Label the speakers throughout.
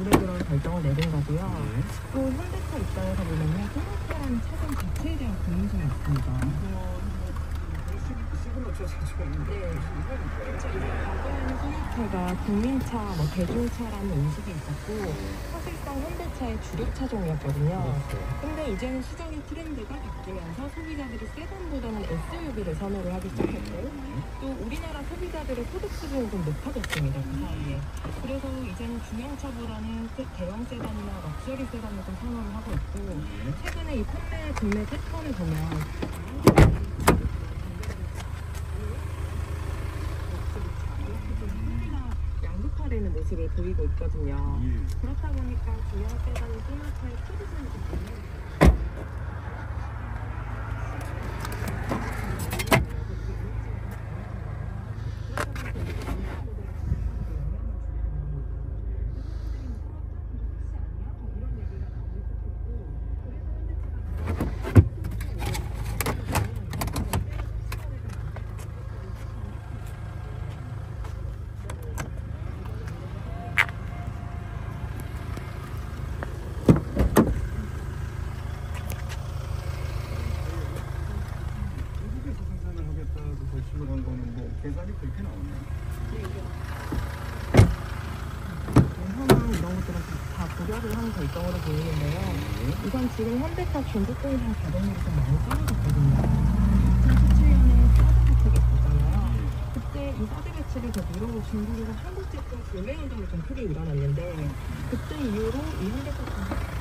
Speaker 1: 올해 들어 결정을 내린 거고요. 또 현대차 입장에서 보면요, 토요타라는 차종 자체에 대한 고민성이 있습니다.
Speaker 2: 시그너처 차종인데.
Speaker 1: 네. 그렇죠. 과거에는 토요타가 국민차, 대중차라는 인식이 있었고 사실상 현대차의 주력 차종이었거든요. 근데 이제는 시장의 트렌드가 바뀌면서 소비자들이 세단보다는 SUV를 선호를 하기 시작했고 또 우리나라 소비자들의 소득 수준이 좀 높아졌습니다. 그 사이에. 그래서 이제는 중형차보다는 대형 세단이나 럭셔리 세단을 좀 선호를 하고 있고 최근에 이 판매 구매 패턴을 보면 양극화되는 모습을 보이고 있거든요. 그렇다 보니까 중형 세단이 소형차의 포지션이 좀 보이는
Speaker 2: 결심한 거는 뭐 계산이 그렇게 나오네요.
Speaker 1: 현황 이런 것들은 다 고려를 한 결정으로 보이는데요. 우선 지금 현대차 중국 공장 가동률이 좀 많이 떨어졌거든요. 2017년에 사드 배치가 있었잖아요. 그때 이 사드 배치를 계기로 중국에서 한국 제품 구매 운동이 좀 크게 일어났는데 그때 이후로 이 현대차 중국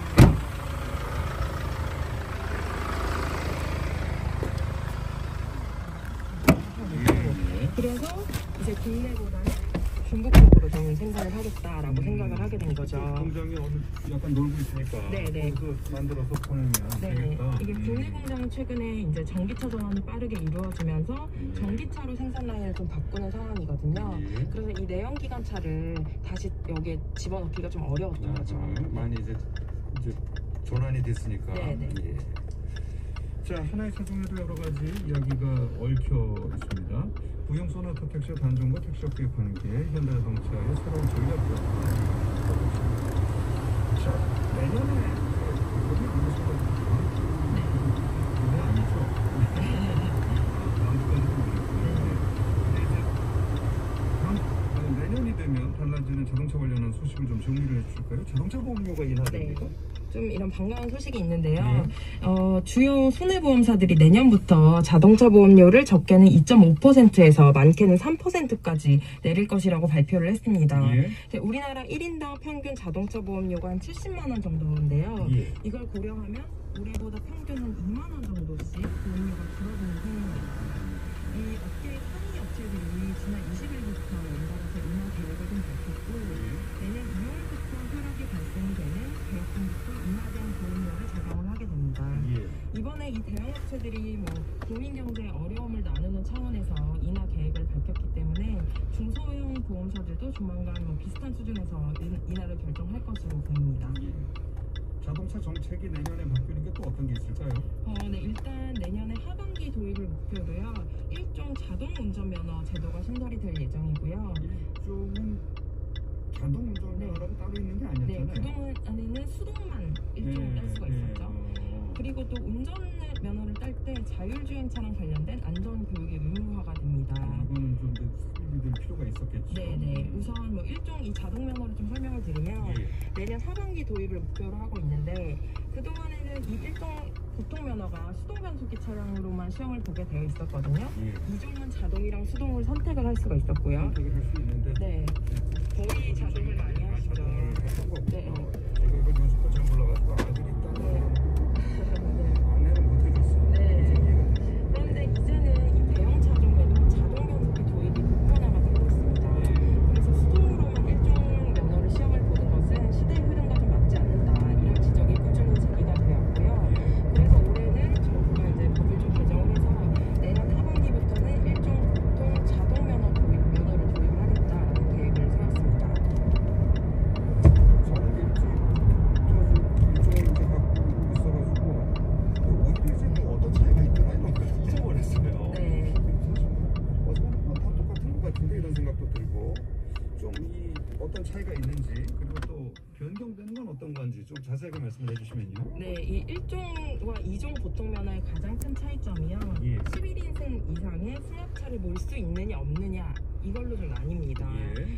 Speaker 1: 그래서 이제 국내보다는 중국 쪽으로 좀 생산을 하겠다라고 생각을 하게 된 거죠.
Speaker 2: 공장이 약간 놀고 있으니까
Speaker 1: 네네.
Speaker 2: 거기서 만들어서 보내면 되겠다.
Speaker 1: 이게 국내 공장이 최근에 이제 전기차 전환이 빠르게 이루어지면서 전기차로 생산 라인을 좀 바꾸는 상황이거든요. 그래서 이 내연기관차를 다시 여기에 집어넣기가 좀 어려웠던 거죠.
Speaker 2: 많이 이제 전환이 됐으니까.
Speaker 1: 네네.
Speaker 2: 자, 하나의 차종에도 여러 가지 이야기가 얽혀 있습니다. 부용 소나타 택시 단종과 택시 구입하는 게 현대자동차의 새로운 전략이었습니다. 자, 내년에 거기 무엇인가 네, 아니죠. 다음까지는 모르겠고요. 내년이 되면 달라지는 자동차 관련한 소식을 좀 정리를 해주실까요? 자동차 보험료가 인하됩니까?
Speaker 1: 좀 이런 반가운 소식이 있는데요. 주요 손해보험사들이 내년부터 자동차 보험료를 적게는 2.5%에서 많게는 3%까지 내릴 것이라고 발표를 했습니다. 우리나라 1인당 평균 자동차 보험료가 한 70만 원 정도인데요. 이걸 고려하면 올해보다 평균 한 2만 원 정도씩 보험료가 줄어드는 셈입니다. 이 업계의 상위 업체들이 지난 20일부터 연달아서 인하 계획을 좀 밝혔고 내년 2월부터 하락이 발생되는 계약금부터 인하된 보험료를 적용을 하게 됩니다. 이번에 이 대형 업체들이 국민 경제에 어려움을 나누는 차원에서 인하 계획을 밝혔기 때문에 중소형 보험사들도 조만간 비슷한 수준에서 인하를 결정할 것으로 보입니다.
Speaker 2: 자동차 정책이 내년에 바뀌는 게 또 어떤 게 있을까요?
Speaker 1: 네, 일단 내년에 하반기 도입을 목표로요. 일종 자동 운전면허 제도가 신설이 될 예정이고요.
Speaker 2: 일종은 자동 운전면허라고 따로 있는 게 아니었잖아요.
Speaker 1: 네, 그동안에는 수동만 일종을 딸 수가 있었죠. 그리고 또 운전면허를 딸 때 자율주행차랑 관련된 안전교육이 의무화가 됩니다.
Speaker 2: 이거는 좀 될 필요가 있었겠죠.
Speaker 1: 네네. 우선 일종 이 자동면허를 좀 설명을 드리면 내년 하반기 도입을 목표로 하고 있는데 그동안에는 이 일종 보통면허가 수동변속기 차량으로만 시험을 보게 되어 있었거든요. 이종은 자동이랑 수동을 선택을 할 수가 있었고요.
Speaker 2: 선택을 할 수 있는데
Speaker 1: 네. 거의 자동을 많이 하시죠.
Speaker 2: 자동을 했던 거고.
Speaker 1: 네.
Speaker 2: 제가 이거 연습도 잘 몰라가지고 아들이 있다는 안내는 못 해줬어요.
Speaker 1: 네. 그런데 이제는 이 대형 차종에도 자동 변속기 도입이 보편화가 되고 있습니다. 그래서 수동으로만 일종 면허를 시험을 보는 것은 시대의 흐름과 좀 맞지 않는다. 이런 지적이 꾸준히 제기가 되었고요. 그래서 올해는 정부가 이제 법을 좀 개정을 해서 내년 하반기부터는 일종 보통 자동 면허를 도입을 하겠다라는 계획을 세웠습니다.
Speaker 2: 이런 생각도 들고 좀 이 어떤 차이가 있는지 그리고 또 변경되는 건 어떤 건지 좀 자세하게 말씀을 해주시면요.
Speaker 1: 네, 이 1종과 2종 보통면허의 가장 큰 차이점이요.
Speaker 2: 예.
Speaker 1: 11인승 이상의 승합차를 몰 수 있느냐 없느냐 이걸로 좀 나뉩니다.
Speaker 2: 예.